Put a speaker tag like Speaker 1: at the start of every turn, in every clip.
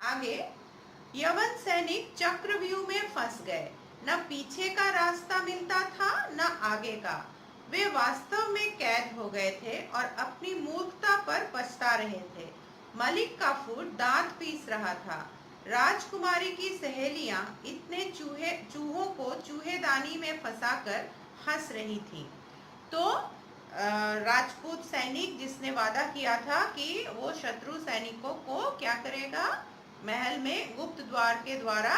Speaker 1: आगे यवन सैनिक चक्रव्यूह में फंस गए। न पीछे का रास्ता मिलता था न आगे का। वे वास्तव में कैद हो गए थे और अपनी मूर्खता पर पछता रहे थे। मलिक काफूर दांत पीस रहा था। राजकुमारी की सहेलियां इतने चूहों को चूहेदानी में फंसाकर हंस रही थीं। तो राजपूत सैनिक जिसने वादा किया था कि वो शत्रु सैनिकों को क्या करेगा, महल में गुप्त द्वार के द्वारा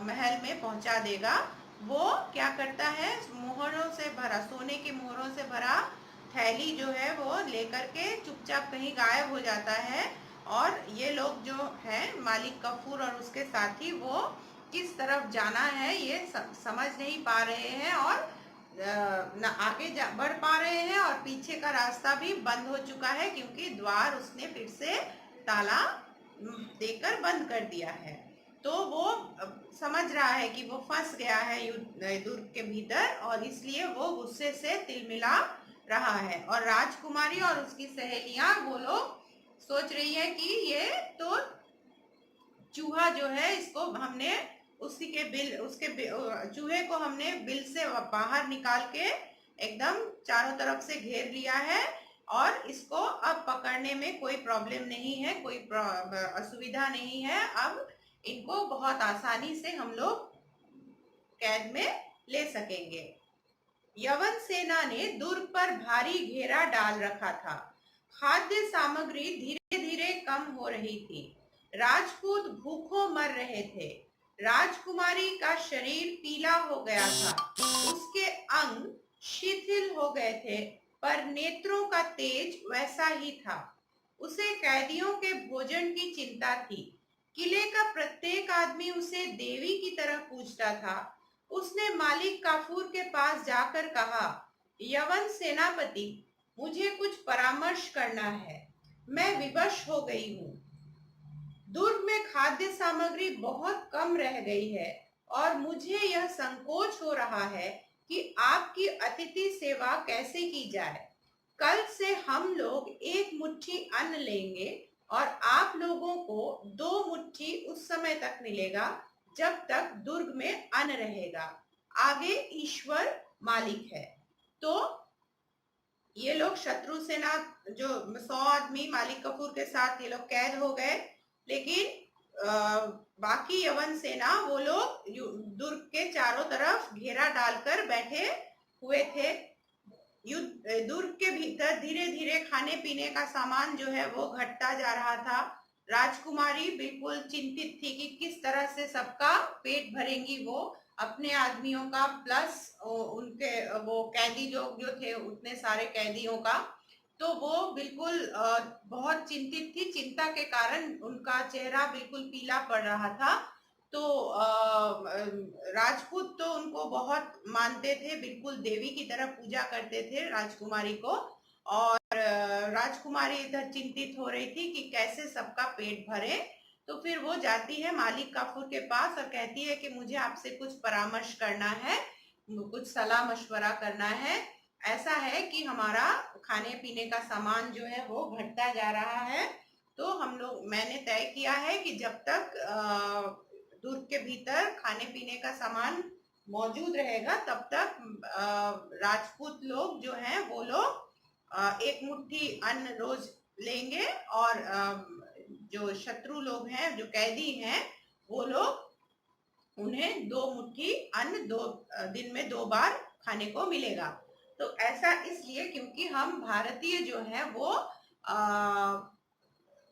Speaker 1: महल में पहुंचा देगा, वो क्या करता है, मोहरों से भरा, सोने के मोहरों से भरा थैली जो है वो लेकर के चुपचाप कहीं गायब हो जाता है। और ये लोग जो है मालिक कफूर और उसके साथी वो किस तरफ जाना है ये समझ नहीं पा रहे हैं और न आगे बढ़ पा रहे हैं और पीछे का रास्ता भी बंद हो चुका है क्योंकि द्वार उसने फिर से ताला देकर बंद कर दिया है। तो वो समझ रहा है कि वो फंस गया है दुर्ग के भीतर और इसलिए वो गुस्से से तिलमिला रहा है। और राजकुमारी और उसकी सहेलियां वो लोग सोच रही है कि ये तो चूहा जो है इसको हमने उसी के बिल उसके चूहे को हमने बिल से बाहर निकाल के एकदम चारों तरफ से घेर लिया है और इसको अब पकड़ने में कोई प्रॉब्लम नहीं है, कोई असुविधा नहीं है। अब इनको बहुत आसानी से हम लोग कैद में ले सकेंगे। यवन सेना ने दुर्ग पर भारी घेरा डाल रखा था। खाद्य सामग्री धीरे धीरे कम हो रही थी। राजपूत भूखों मर रहे थे। राजकुमारी का शरीर पीला हो गया था। उसके अंग शिथिल हो गए थे पर नेत्रों का तेज वैसा ही था। उसे कैदियों के भोजन की चिंता थी। किले का प्रत्येक आदमी उसे देवी की तरह पूजता था। उसने मालिक काफूर के पास जाकर कहा, यवन सेनापति, मुझे कुछ परामर्श करना है। मैं विवश हो गई हूँ। दुर्ग में खाद्य सामग्री बहुत कम रह गई है और मुझे यह संकोच हो रहा है कि आपकी अतिथि सेवा कैसे की जाए। कल से हम लोग एक मुट्ठी अन्न लेंगे और आप लोगों को 2 मुट्ठी उस समय तक मिलेगा जब तक दुर्ग में अन्न रहेगा। आगे ईश्वर मालिक है। तो ये लोग शत्रु सेना जो 100 आदमी मालिक कफूर के साथ ये लोग कैद हो गए, लेकिन बाकी यवन सेना वो लोग दुर्ग के चारों तरफ घेरा डालकर बैठे हुए थे। दुर्ग के भीतर धीरे धीरे खाने पीने का सामान जो है वो घटता जा रहा था। राजकुमारी बिल्कुल चिंतित थी कि किस तरह से सबका पेट भरेंगी वो, अपने आदमियों का प्लस उनके वो कैदी लोग जो थे उतने सारे कैदियों का। तो वो बिल्कुल बहुत चिंतित थी। चिंता के कारण उनका चेहरा बिल्कुल पीला पड़ रहा था। तो राजपूत तो उनको बहुत मानते थे, बिल्कुल देवी की तरह पूजा करते थे राजकुमारी को। और राजकुमारी इधर चिंतित हो रही थी कि कैसे सबका पेट भरे। तो फिर वो जाती है मालिक काफूर के पास और कहती है कि मुझे आपसे कुछ परामर्श करना है, कुछ सलाह मशवरा करना है। ऐसा है कि हमारा खाने पीने का सामान जो है वो घटता जा रहा है। तो मैंने तय किया है कि जब तक दुर्ग के भीतर खाने पीने का सामान मौजूद रहेगा तब तक राजपूत लोग जो हैं वो लोग एक मुट्ठी अन्न रोज लेंगे और जो शत्रु लोग हैं, जो कैदी हैं, वो लोग उन्हें 2 मुट्ठी अन्न 2 दिन में 2 बार खाने को मिलेगा। तो ऐसा इसलिए क्योंकि हम भारतीय जो है वो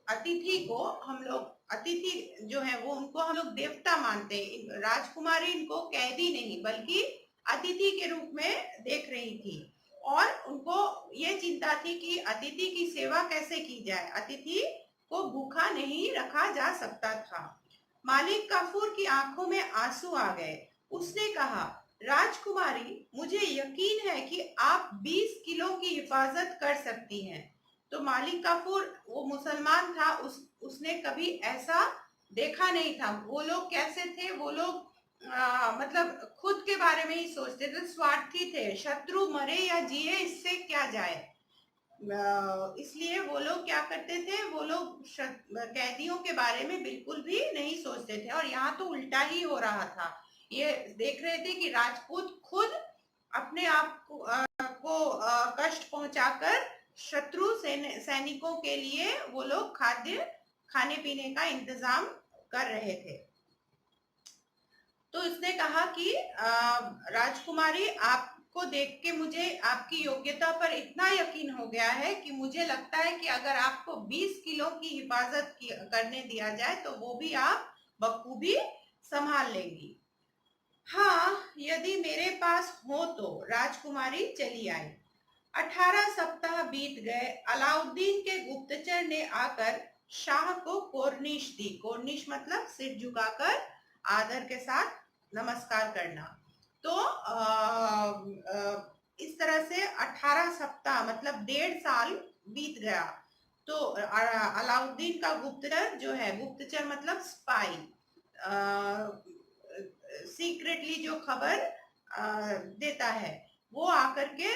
Speaker 1: अतिथि को हम लोग अतिथि जो है वो उनको हम लोग देवता मानते हैं। राजकुमारी इनको कैदी नहीं बल्कि अतिथि के रूप में देख रही थी और उनको ये चिंता थी कि अतिथि की सेवा कैसे की जाए, अतिथि को भूखा नहीं रखा जा सकता था। मालिक काफूर की आंखों में आंसू आ गए। उसने कहा, राजकुमारी, मुझे यकीन है कि आप 20 किलो की हिफाजत कर सकती हैं। तो मालिक काफूर वो मुसलमान था, उसने कभी ऐसा देखा नहीं था। वो लोग कैसे थे, वो लोग मतलब खुद के बारे में ही सोचते थे, स्वार्थी थे। शत्रु मरे या जिए इससे क्या जाए। इसलिए वो लोग क्या करते थे, वो लोग कैदियों के बारे में बिल्कुल भी नहीं सोचते थे। और यहाँ तो उल्टा ही हो रहा था। ये देख रहे थे कि राजपूत खुद अपने आप को कष्ट पहुंचाकर शत्रु सैनिकों के लिए वो लोग खाद्य खाने पीने का इंतजाम कर रहे थे। तो इसने कहा कि राजकुमारी, आपको देख के मुझे आपकी योग्यता पर इतना यकीन हो गया है कि मुझे लगता है कि अगर आपको 20 किलो की हिफाजत करने दिया जाए तो वो भी आप बखूबी संभाल लेंगी। हाँ, यदि मेरे पास हो तो। राजकुमारी चली आई। 18 सप्ताह बीत गए। अलाउद्दीन के गुप्तचर ने आकर शाह को कोर्निश दी। कोर्निश मतलब सिर झुकाकर आदर के साथ नमस्कार करना। तो इस तरह से 18 सप्ताह मतलब 1.5 साल बीत गया। तो अलाउद्दीन का गुप्तचर जो है, गुप्तचर मतलब स्पाई, सीक्रेटली जो खबर देता है, वो आकर के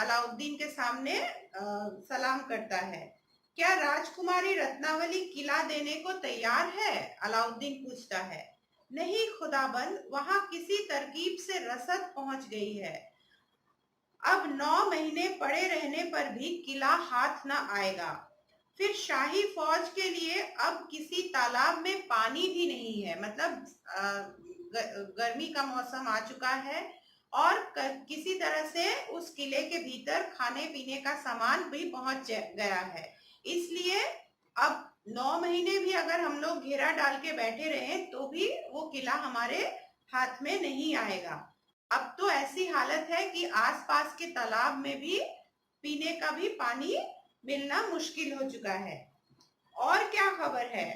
Speaker 1: अलाउद्दीन के सामने सलाम करता है। क्या राजकुमारी रत्नावली किला देने को तैयार है? अलाउद्दीन पूछता है। नहीं खुदाबंद, वहां किसी तरकीब से रसद पहुंच गई है। अब 9 महीने पड़े रहने पर भी किला हाथ न आएगा। फिर शाही फौज के लिए अब किसी तालाब में पानी भी नहीं है। मतलब गर्मी का मौसम आ चुका है और किसी तरह से उस किले के भीतर खाने पीने का सामान भी पहुंच गया है। इसलिए अब 9 महीने भी अगर हम लोग घेरा डाल के बैठे रहे तो भी वो किला हमारे हाथ में नहीं आएगा। अब तो ऐसी हालत है कि आसपास के तालाब में भी पीने का भी पानी मिलना मुश्किल हो चुका है। और क्या खबर है?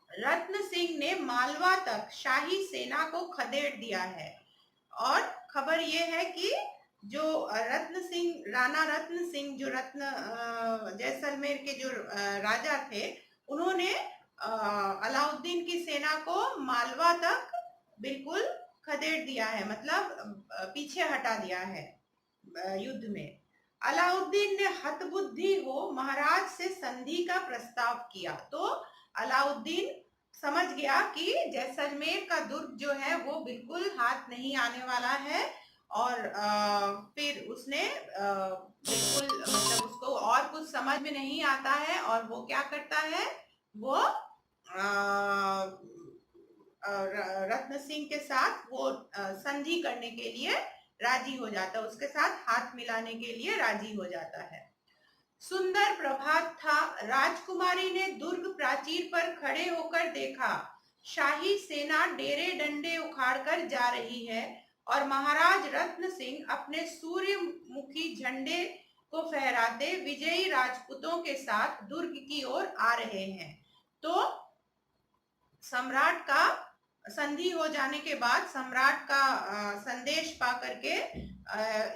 Speaker 1: रत्न सिंह ने मालवा तक शाही सेना को खदेड़ दिया है। और खबर ये है कि जो रत्न सिंह, राणा रत्न सिंह, जो जैसलमेर के जो राजा थे, उन्होंने अलाउद्दीन की सेना को मालवा तक बिल्कुल खदेड़ दिया है, मतलब पीछे हटा दिया है युद्ध में। अलाउद्दीन ने हतबुद्धि हो महाराज से संधि का प्रस्ताव किया। तो अलाउद्दीन समझ गया कि जैसलमेर का दुर्ग जो है वो बिल्कुल हाथ नहीं आने वाला है। और फिर उसने बिल्कुल, मतलब उसको और कुछ समझ में नहीं आता है और वो क्या करता है, वो रत्न सिंह के साथ वो संधि करने के लिए राजी हो जाता है, उसके साथ हाथ मिलाने के लिए राजी हो जाता है। सुंदर प्रभात था। राजकुमारी ने दुर्ग प्राचीर पर खड़े होकर देखा। शाही सेना डेरे डंडे उखाड़कर जा रही है और महाराज रत्न सिंह अपने सूर्यमुखी झंडे को फहराते विजयी राजपूतों के साथ दुर्ग की ओर आ रहे हैं। तो सम्राट का संधि हो जाने के बाद सम्राट का संदेश पा करके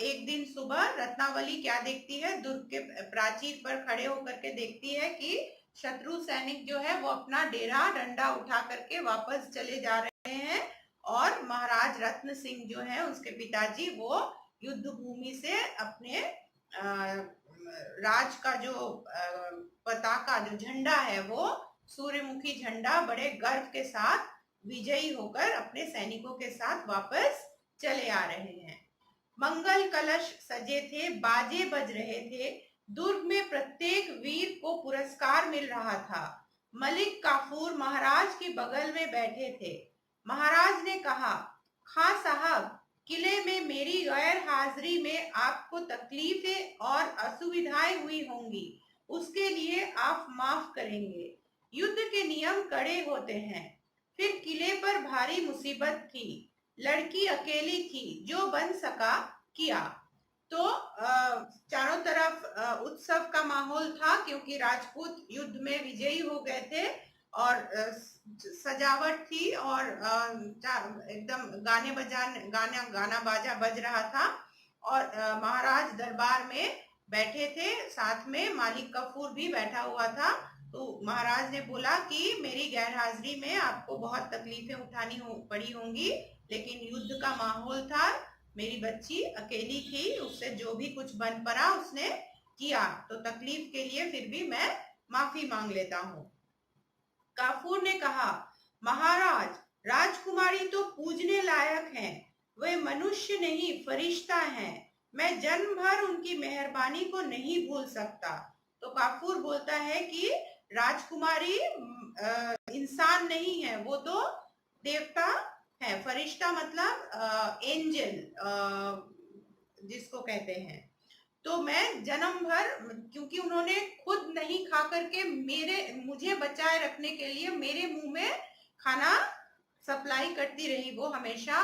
Speaker 1: एक दिन सुबह रत्नावली क्या देखती है, दुर्ग के प्राचीर पर खड़े होकर के देखती है कि शत्रु सैनिक जो है वो अपना डेरा डंडा उठा करके वापस चले जा रहे हैं और महाराज रत्न सिंह जो है, उसके पिताजी, वो युद्ध भूमि से अपने राज का जो पताका, जो झंडा है, वो सूर्यमुखी झंडा बड़े गर्व के साथ विजयी होकर अपने सैनिकों के साथ वापस चले आ रहे हैं। मंगल कलश सजे थे, बाजे बज रहे थे। दुर्ग में प्रत्येक वीर को पुरस्कार मिल रहा था। मलिक काफूर महाराज के बगल में बैठे थे। महाराज ने कहा, खां साहब, किले में मेरी गैर हाजिरी में आपको तकलीफें और असुविधाएं हुई होंगी, उसके लिए आप माफ करेंगे। युद्ध के नियम कड़े होते हैं। फिर किले पर भारी मुसीबत थी। लड़की अकेली थी, जो बन सका किया। तो चारों तरफ उत्सव का माहौल था क्योंकि राजपूत युद्ध में विजयी हो गए थे और सजावट थी और एकदम गाना बाजा बज रहा था और महाराज दरबार में बैठे थे, साथ में मालिक कफूर भी बैठा हुआ था। तो महाराज ने बोला कि मेरी गैरहाजिरी में आपको बहुत तकलीफें उठानी पड़ी होंगी, लेकिन युद्ध का माहौल था, मेरी बच्ची अकेली थी, उससे जो भी कुछ बन पड़ा उसने किया तो तकलीफ के लिए फिर भी मैं माफी मांग लेता हूँ। काफूर ने कहा, महाराज, राजकुमारी तो पूजने लायक हैं, वे मनुष्य नहीं फरिश्ता हैं, मैं जन्म भर उनकी मेहरबानी को नहीं भूल सकता। तो काफूर बोलता है कि राजकुमारी इंसान नहीं है, वो तो देवता है। फरिश्ता मतलब एंजल जिसको कहते हैं। तो मैं जन्म भर, क्योंकि उन्होंने खुद नहीं खा करके मुझे बचाए रखने के लिए मेरे मुंह में खाना सप्लाई करती रही, वो हमेशा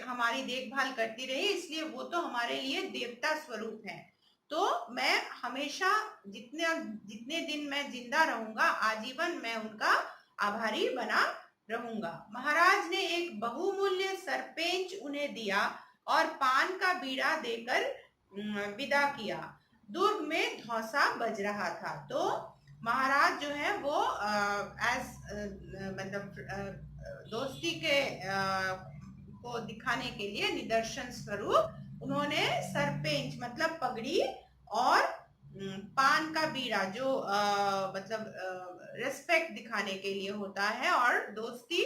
Speaker 1: हमारी देखभाल करती रही, इसलिए वो तो हमारे लिए देवता स्वरूप है। तो मैं हमेशा जितने दिन मैं जिंदा रहूंगा, आजीवन मैं उनका आभारी बना रहूंगा। महाराज ने एक बहुमूल्य सरपेंच उन्हें दिया और पान का बीड़ा देकर विदा किया। दुर्ग में धौसा बज रहा था। तो महाराज जो है वो मतलब दोस्ती के को दिखाने के लिए निदर्शन स्वरूप उन्होंने सरपेंच मतलब पगड़ी और पान का बीड़ा जो मतलब रिस्पेक्ट दिखाने के लिए होता है और दोस्ती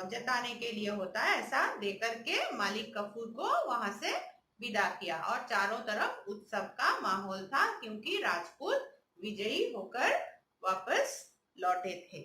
Speaker 1: जताने के लिए होता है, ऐसा देकर के मालिक कफूर को वहां से विदा किया। और चारों तरफ उत्सव का माहौल था, क्योंकि राजपूत विजयी होकर वापस लौटे थे।